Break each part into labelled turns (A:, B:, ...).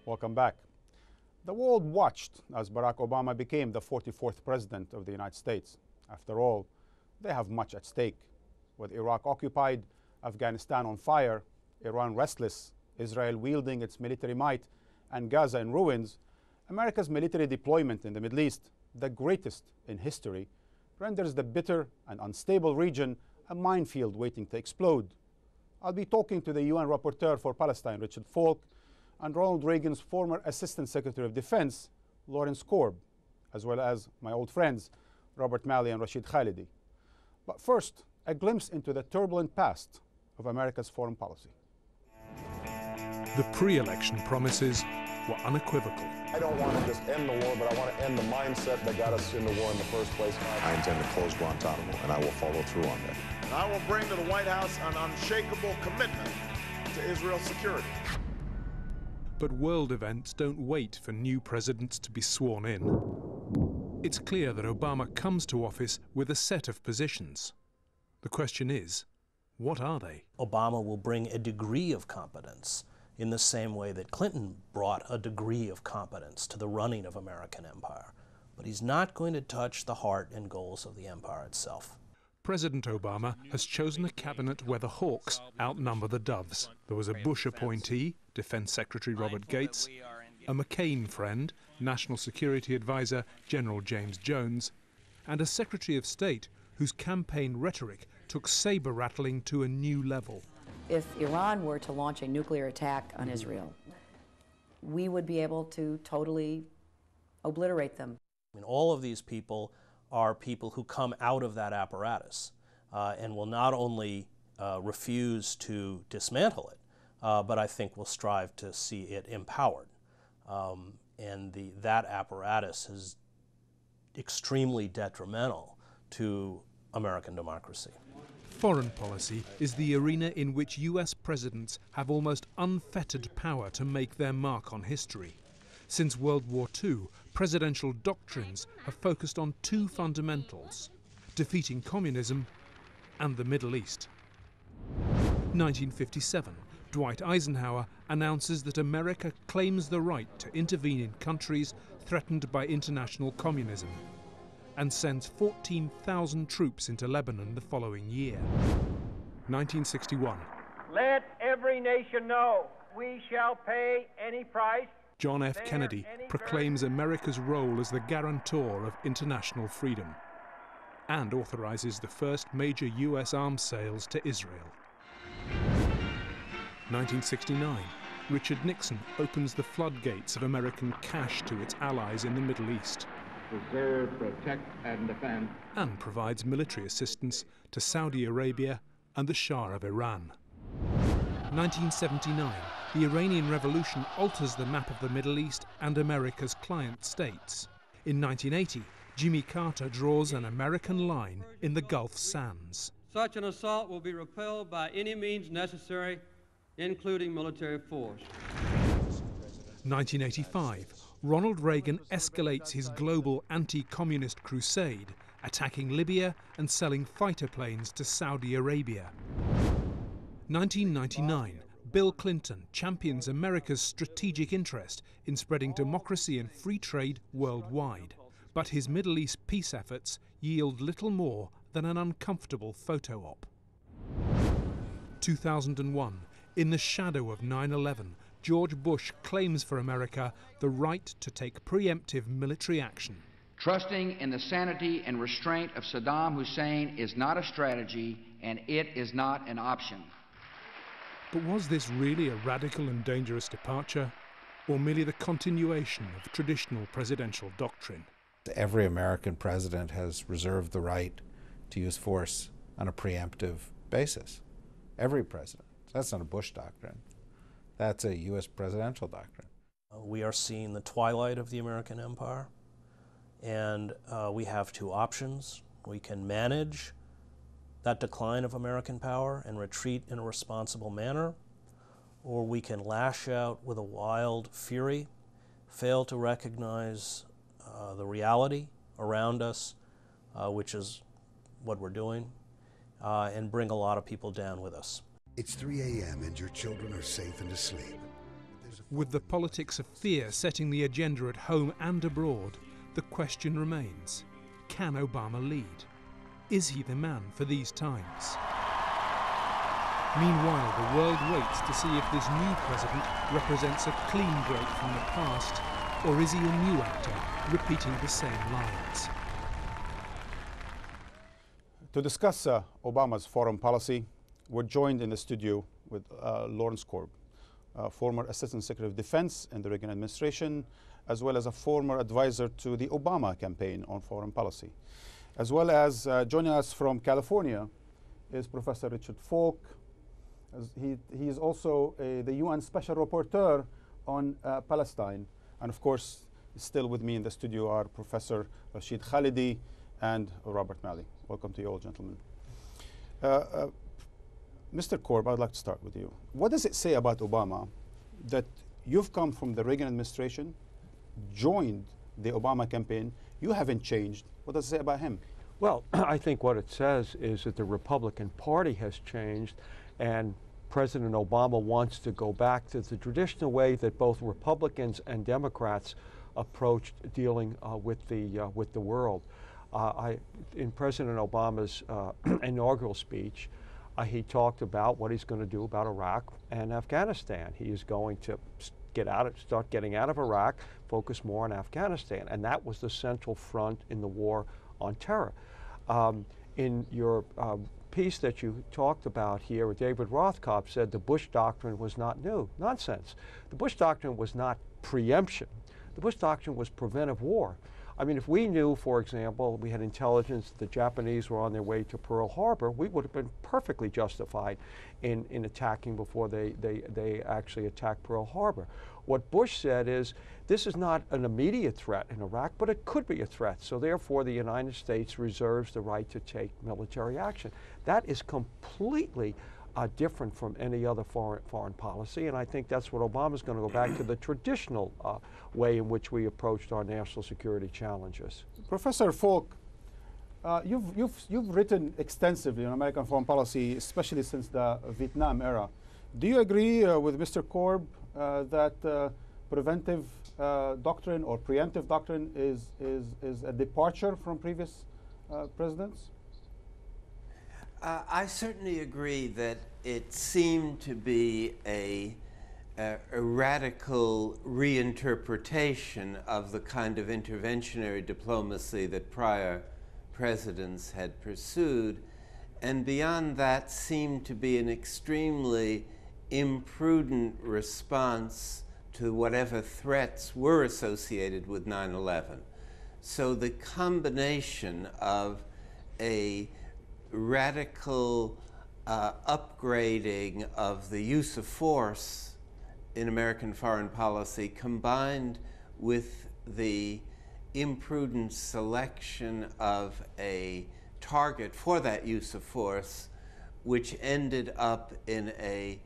A: Welcome back. The world watched as Barack Obama became the 44th president of the United States. After all, they have much at stake. With Iraq occupied, Afghanistan on fire, Iran restless, Israel wielding its military might, and Gaza in ruins, America's military deployment in the Middle East, the greatest in history, renders the bitter and unstable region a minefield waiting to explode. I'll be talking to the UN Rapporteur for Palestine, Richard Falk, and Ronald Reagan's former Assistant Secretary of Defense, Lawrence Korb, as well as my old friends, Robert Malley and Rashid Khalidi. But first, a glimpse into the turbulent past of America's foreign policy.
B: The pre-election promises were unequivocal.
C: I don't want to just end the war, but I want to end the mindset that got us in the war in the first place.
D: I intend to close Guantanamo, and I will follow through on that.
E: And I will bring to the White House an unshakable commitment to Israel's security.
B: But world events don't wait for new presidents to be sworn in. It's clear that Obama comes to office with a set of positions. The question is, what are they?
F: Obama will bring a degree of competence in the same way that Clinton brought a degree of competence to the running of American empire. But he's not going to touch the heart and goals of the empire itself.
B: President Obama has chosen a cabinet where the hawks outnumber the doves. There was a Bush appointee, Defense Secretary Robert Gates, a McCain friend, National Security Advisor General James Jones, and a Secretary of State whose campaign rhetoric took saber-rattling to a new level.
G: If Iran were to launch a nuclear attack on Israel, we would be able to totally obliterate them.
F: I mean, all of these people are people who come out of that apparatus and will not only refuse to dismantle it, but I think will strive to see it empowered. And that apparatus is extremely detrimental to American democracy.
B: Foreign policy is the arena in which US presidents have almost unfettered power to make their mark on history. Since World War II, presidential doctrines have focused on two fundamentals: defeating communism and the Middle East. 1957, Dwight Eisenhower announces that America claims the right to intervene in countries threatened by international communism, and sends 14,000 troops into Lebanon the following year. 1961.
H: Let every nation know we shall pay any price.
B: John F. Kennedy proclaims America's role as the guarantor of international freedom and authorizes the first major US arms sales to Israel. 1969. Richard Nixon opens the floodgates of American cash to its allies in the Middle East.
I: Preserve, protect, and defend.
B: And provides military assistance to Saudi Arabia and the Shah of Iran. 1979. The Iranian Revolution alters the map of the Middle East and America's client states. In 1980, Jimmy Carter draws an American line in the Gulf sands.
J: Such an assault will be repelled by any means necessary, including military force.
B: 1985. Ronald Reagan escalates his global anti-communist crusade, attacking Libya and selling fighter planes to Saudi Arabia. 1999. Bill Clinton champions America's strategic interest in spreading democracy and free trade worldwide. But his Middle East peace efforts yield little more than an uncomfortable photo op. 2001. In the shadow of 9/11, George Bush claims for America the right to take preemptive military action.
K: Trusting in the sanity and restraint of Saddam Hussein is not a strategy, and it is not an option.
B: But was this really a radical and dangerous departure, or merely the continuation of traditional presidential doctrine?
L: Every American president has reserved the right to use force on a preemptive basis. Every president. That's not a Bush doctrine. That's a U.S. presidential doctrine.
F: We are seeing the twilight of the American empire, and we have two options. We can manage that decline of American power and retreat in a responsible manner, or we can lash out with a wild fury, fail to recognize the reality around us, which is what we're doing, and bring a lot of people down with us.
M: It's 3 a.m. and your children are safe and asleep. There's a
B: With the politics of fear setting the agenda at home and abroad, the question remains, can Obama lead? Is he the man for these times? Meanwhile, the world waits to see if this new president represents a clean break from the past, or is he a new actor, repeating the same lines?
A: To discuss Obama's foreign policy, we're joined in the studio with Lawrence Korb, former Assistant Secretary of Defense in the Reagan administration, as well as a former advisor to the Obama campaign on foreign policy. As well as joining us from California is Professor Richard Falk. He is also the UN Special Rapporteur on Palestine. And of course, still with me in the studio are Professor Rashid Khalidi and Robert Malley. Welcome to you all, gentlemen. Mr. Korb, I'd like to start with you. What does it say about Obama that you've come from the Reagan administration, joined the Obama campaign, you haven't changed? What does it say about him?
M: Well, I think what it says is that the Republican Party has changed, and President Obama wants to go back to the traditional way that both Republicans and Democrats approached dealing with the world. In President Obama's inaugural speech, he talked about what he's going to do about Iraq and Afghanistan. He is going to start getting out of Iraq, focus more on Afghanistan, and that was the central front in the war on terror. In your piece that you talked about here, David Rothkopf said the Bush Doctrine was not new. Nonsense. The Bush Doctrine was not preemption. The Bush Doctrine was preventive war. I mean, if we knew, for example, we had intelligence that the Japanese were on their way to Pearl Harbor, we would have been perfectly justified in attacking before they actually attacked Pearl Harbor. What Bush said is, this is not an immediate threat in Iraq, but it could be a threat. So therefore, the United States reserves the right to take military action. That is completely different from any other foreign policy, and I think that's what Obama's going to go back to, the traditional way in which we approached our national security challenges.
A: Professor Falk, you've written extensively on American foreign policy, especially since the Vietnam era. Do you agree with Mr. Korb that preventive doctrine or preemptive doctrine is a departure from previous presidents?
N: I certainly agree that it seemed to be a radical reinterpretation of the kind of interventionary diplomacy that prior presidents had pursued, and beyond that seemed to be an extremely imprudent response to whatever threats were associated with 9/11. So the combination of a radical upgrading of the use of force in American foreign policy, combined with the imprudent selection of a target for that use of force, which ended up in a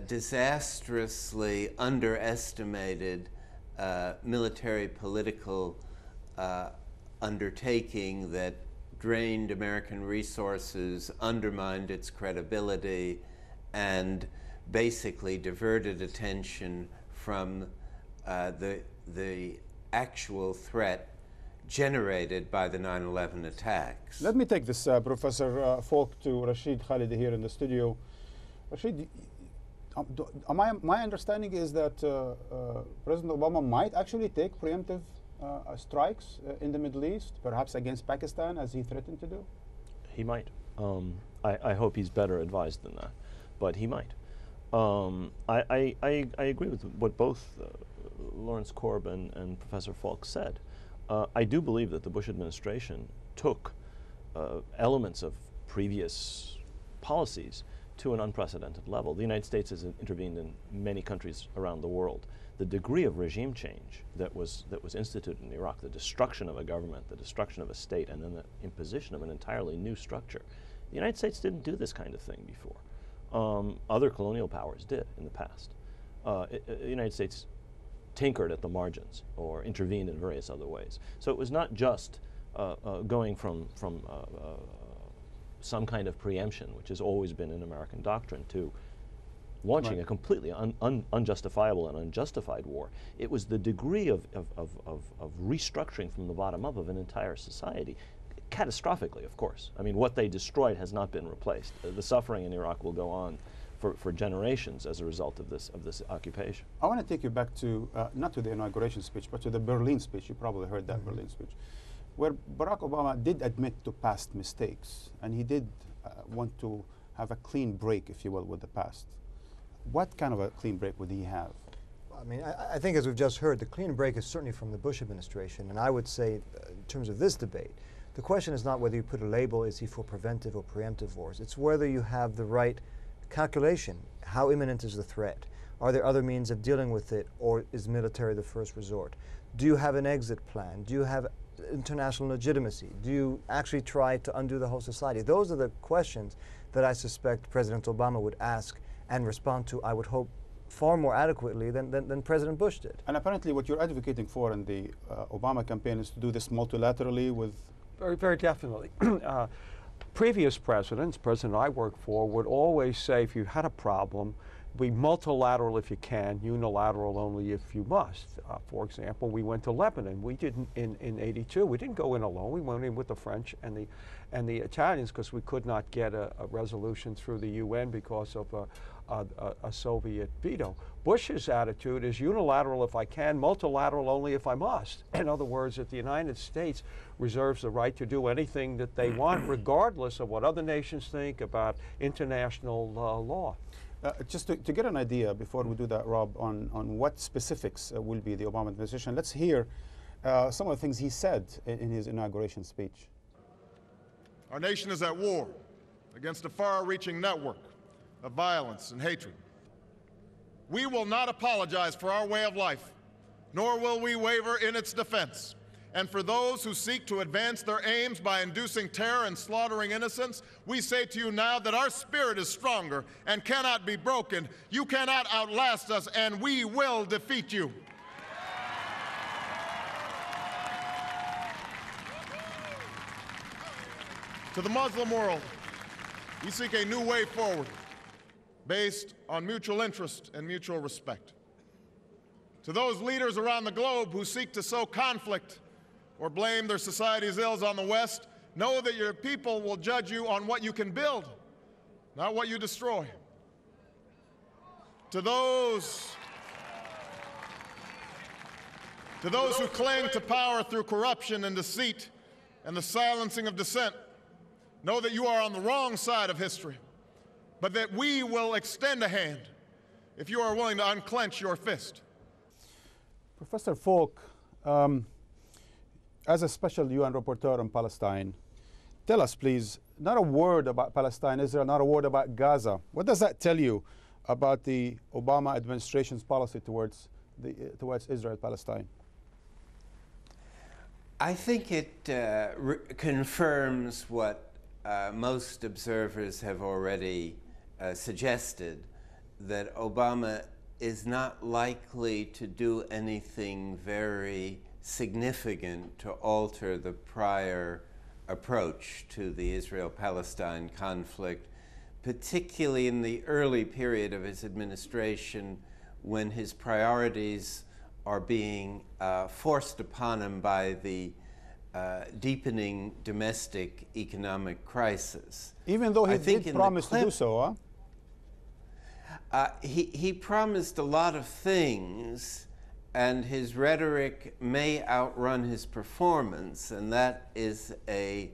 N: disastrously underestimated military political undertaking that drained American resources, undermined its credibility, and basically diverted attention from the actual threat generated by the 9/11 attacks.
A: Let me take this, Professor Falk, to Rashid Khalidi here in the studio. Rashid, my understanding is that President Obama might actually take preemptive strikes in the Middle East, perhaps against Pakistan, as he threatened to do?
O: He might. I hope he's better advised than that, but he might. I agree with what both Lawrence Korb and Professor Falk said. I do believe that the Bush administration took elements of previous policies to an unprecedented level. The United States has intervened in many countries around the world. The degree of regime change that was instituted in Iraq, the destruction of a government, the destruction of a state, and then the imposition of an entirely new structure. The United States didn't do this kind of thing before. Other colonial powers did in the past. The United States tinkered at the margins or intervened in various other ways. So it was not just going from some kind of preemption, which has always been in American doctrine, to launching a completely unjustifiable and unjustified war. It was the degree of restructuring from the bottom up of an entire society, catastrophically, of course. I mean, what they destroyed has not been replaced. The suffering in Iraq will go on for generations as a result of this occupation.
A: I want to take you back to, not to the inauguration speech, but to the Berlin speech. You probably heard that Berlin speech, where Barack Obama did admit to past mistakes, and he did want to have a clean break, if you will, with the past. What kind of a clean break would he have?
P: I mean, I think as we've just heard, the clean break is certainly from the Bush administration, and I would say, in terms of this debate, the question is not whether you put a label, is he for preventive or preemptive wars? It's whether you have the right calculation. How imminent is the threat? Are there other means of dealing with it, or is military the first resort? Do you have an exit plan? Do you have international legitimacy? Do you actually try to undo the whole society? Those are the questions that I suspect President Obama would ask and respond to, I would hope, far more adequately than President Bush did.
A: And apparently what you're advocating for in the Obama campaign is to do this multilaterally with...
M: Very, very definitely. Previous presidents, President I worked for, would always say if you had a problem, be multilateral if you can, unilateral only if you must. For example, we went to Lebanon. We didn't in '82. We didn't go in alone. We went in with the French and the Italians because we could not get a resolution through the UN because of a Soviet veto. Bush's attitude is unilateral if I can, multilateral only if I must. In other words, that the United States reserves the right to do anything that they want, regardless of what other nations think about international law.
A: Just to get an idea, before we do that, Rob, on what specifics will be the Obama administration, let's hear some of the things he said in his inauguration speech.
E: Our nation is at war against a far-reaching network of violence and hatred. We will not apologize for our way of life, nor will we waver in its defense. And for those who seek to advance their aims by inducing terror and slaughtering innocents, we say to you now that our spirit is stronger and cannot be broken. You cannot outlast us, and we will defeat you. To the Muslim world, we seek a new way forward based on mutual interest and mutual respect. To those leaders around the globe who seek to sow conflict or blame their society's ills on the West, know that your people will judge you on what you can build, not what you destroy. To those who cling to power through corruption and deceit and the silencing of dissent, know that you are on the wrong side of history, but that we will extend a hand if you are willing to unclench your fist.
A: Professor Falk, as a special UN rapporteur on Palestine, tell us, please, not a word about Palestine, Israel, not a word about Gaza. What does that tell you about the Obama administration's policy towards Israel-Palestine?
N: I think it confirms what most observers have already suggested, that Obama is not likely to do anything very significant to alter the prior approach to the Israel-Palestine conflict, particularly in the early period of his administration when his priorities are being forced upon him by the deepening domestic economic crisis.
A: Even though he did promise to do so, huh?
N: He promised a lot of things, and his rhetoric may outrun his performance, and that is a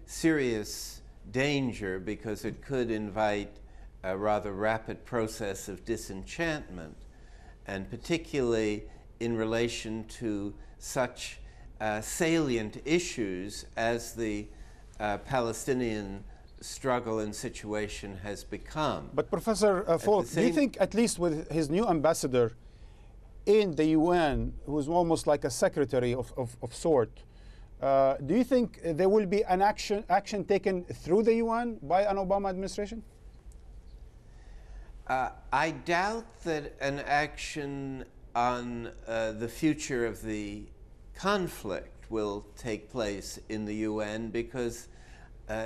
N: serious danger because it could invite a rather rapid process of disenchantment, and particularly in relation to such salient issues as the Palestinian struggle and situation has become.
A: But Professor Falk, do you think, at least with his new ambassador in the UN, who's almost like a secretary of sort, do you think there will be an action taken through the UN by an Obama administration?
N: I doubt that an action on the future of the conflict will take place in the UN, because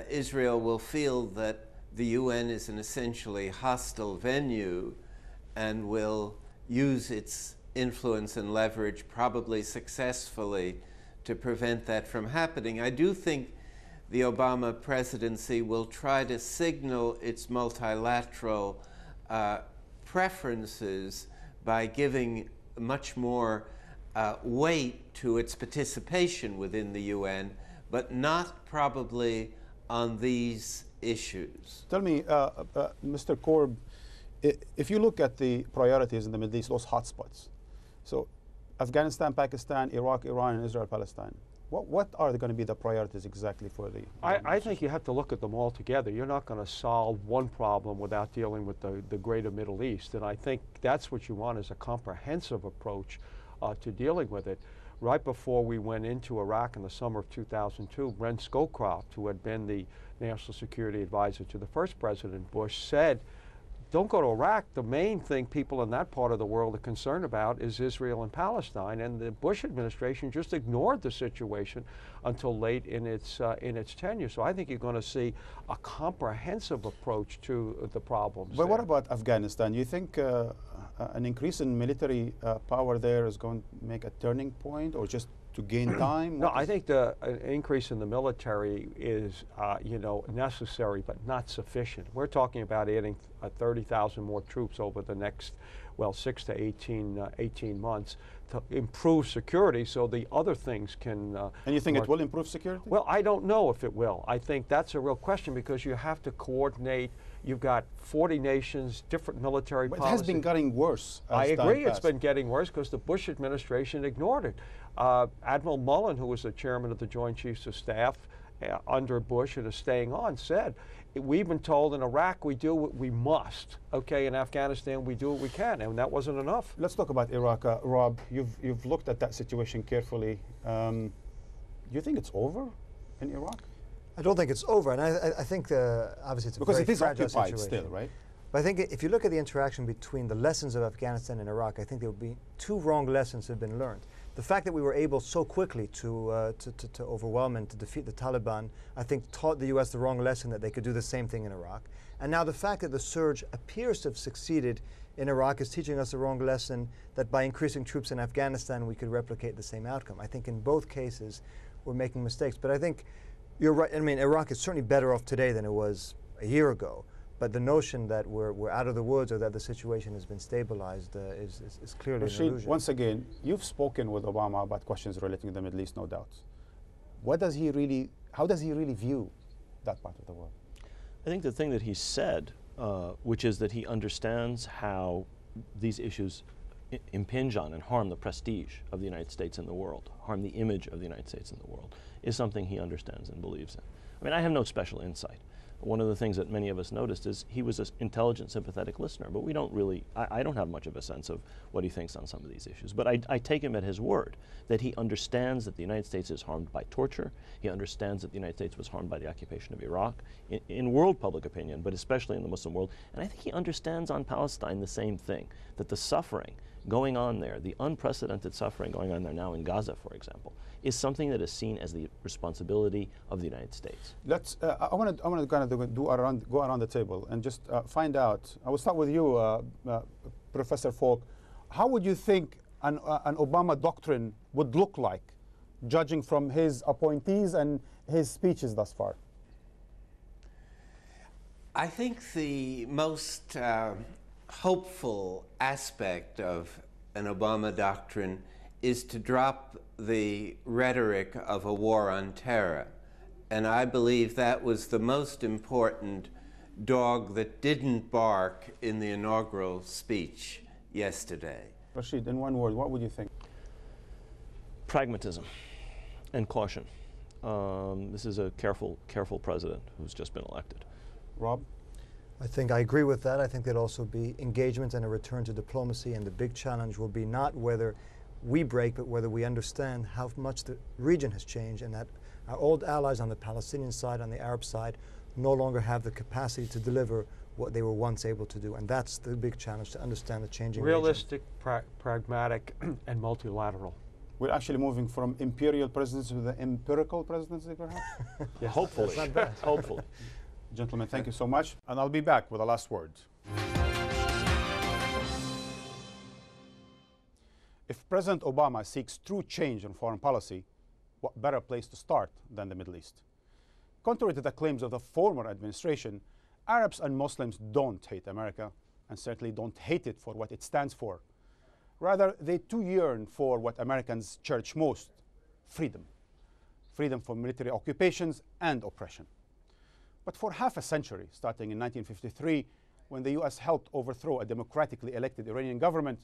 N: Israel will feel that the UN is an essentially hostile venue and will use its influence and leverage, probably successfully, to prevent that from happening. I do think the Obama presidency will try to signal its multilateral preferences by giving much more weight to its participation within the UN, but not probably on these issues.
A: Tell me, Mr. Korb, if you look at the priorities in the Middle East, those hotspots, so Afghanistan, Pakistan, Iraq, Iran, and Israel-Palestine, what are going to be the priorities exactly for the...
M: I think you have to look at them all together. You're not going to solve one problem without dealing with the greater Middle East, and I think that's what you want, is a comprehensive approach to dealing with it. Right before we went into Iraq in the summer of 2002, Brent Scowcroft, who had been the National Security Advisor to the first President Bush, said, don't go to Iraq. The main thing people in that part of the world are concerned about is Israel and Palestine. And the Bush administration just ignored the situation until late in its tenure. So I think you're going to see a comprehensive approach to the problems.
A: But what about Afghanistan? You think an increase in military power there is going to make a turning point, or just to gain time?
M: No, I think the increase in the military is, necessary but not sufficient. We're talking about adding 30,000 more troops over the next, 6 to 18 months to improve security, so the other things can...
A: and you think it will improve security?
M: Well, I don't know if it will. I think that's a real question, because you have to coordinate. You've got 40 nations, different military policies.
A: It has been getting worse.
M: I agree it's been getting worse because the Bush administration ignored it. Admiral Mullen, who was the chairman of the Joint Chiefs of Staff under Bush and is staying on, said, we've been told in Iraq we do what we must. Okay, in Afghanistan we do what we can, and that wasn't enough.
A: Let's talk about Iraq. Rob, you've looked at that situation carefully. Do you think it's over in Iraq?
P: I don't think it's over, and I think obviously it's a very fragile situation.
A: Still, right?
P: But I think if you look at the interaction between the lessons of Afghanistan and Iraq, I think there will be two wrong lessons have been learned. The fact that we were able so quickly to overwhelm and to defeat the Taliban, I think taught the U.S. the wrong lesson that they could do the same thing in Iraq. And now the fact that the surge appears to have succeeded in Iraq is teaching us the wrong lesson, that by increasing troops in Afghanistan we could replicate the same outcome. I think in both cases we're making mistakes. But I think you're right. I mean, Iraq is certainly better off today than it was a year ago. But the notion that we're out of the woods or that the situation has been stabilized is clearly an illusion.
A: Once again, you've spoken with Obama about questions relating to the Middle East, no doubt. How does he really view that part of the world?
O: I think the thing that he said, which is that he understands how these issues impinge on and harm the prestige of the United States in the world, harm the image of the United States in the world, is something he understands and believes in. I mean, I have no special insight. One of the things that many of us noticed is he was an intelligent, sympathetic listener, but we don't really, I don't have much of a sense of what he thinks on some of these issues. But I take him at his word that he understands that the United States is harmed by torture. He understands that the United States was harmed by the occupation of Iraq in world public opinion, but especially in the Muslim world. And I think he understands on Palestine the same thing, that the suffering going on there, the unprecedented suffering going on there now in Gaza, for example, is something that is seen as the responsibility of the United States.
A: Let's. I want to kind of go around the table and just find out. I will start with you, Professor Falk. How would you think an Obama doctrine would look like, judging from his appointees and his speeches thus far?
N: I think the most hopeful aspect of an Obama doctrine is to drop the rhetoric of a war on terror. And I believe that was the most important dog that didn't bark in the inaugural speech yesterday.
A: Rashid, in one word, what would you think?
O: Pragmatism and caution. This is a careful president who's just been elected.
A: Rob?
P: I think I agree with that. I think there'll also be engagement and a return to diplomacy, and the big challenge will be not whether we break, but whether we understand how much the region has changed, and that our old allies on the Palestinian side, on the Arab side, no longer have the capacity to deliver what they were once able to do. And that's the big challenge, to understand the changing
M: realistic, pragmatic, and multilateral.
A: We're actually moving from imperial presidency to the empirical presidency, perhaps?
O: Yeah, hopefully.
P: That's not bad.
O: Hopefully.
A: Gentlemen, thank you so much. And I'll be back with the last word. If President Obama seeks true change in foreign policy, what better place to start than the Middle East? Contrary to the claims of the former administration, Arabs and Muslims don't hate America, and certainly don't hate it for what it stands for. Rather, they too yearn for what Americans cherish most: freedom. Freedom from military occupations and oppression. But for half a century, starting in 1953, when the US helped overthrow a democratically elected Iranian government,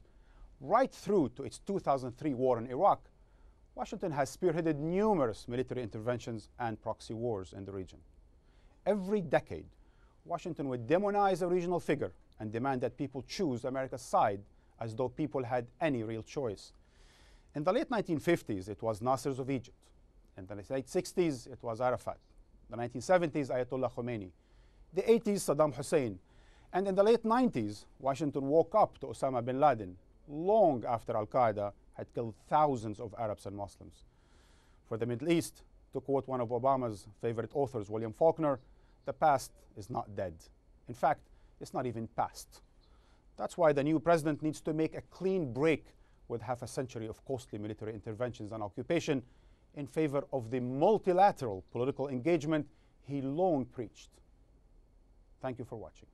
A: right through to its 2003 war in Iraq, Washington has spearheaded numerous military interventions and proxy wars in the region. Every decade, Washington would demonize a regional figure and demand that people choose America's side, as though people had any real choice. In the late 1950s, it was Nasser of Egypt. In the late 60s, it was Arafat. The 1970s, Ayatollah Khomeini. The 80s, Saddam Hussein. And in the late 90s, Washington woke up to Osama bin Laden, long after Al-Qaeda had killed thousands of Arabs and Muslims. For the Middle East, to quote one of Obama's favorite authors, William Faulkner, the past is not dead. In fact, it's not even past. That's why the new president needs to make a clean break with half a century of costly military interventions and occupation in favor of the multilateral political engagement he long preached. Thank you for watching.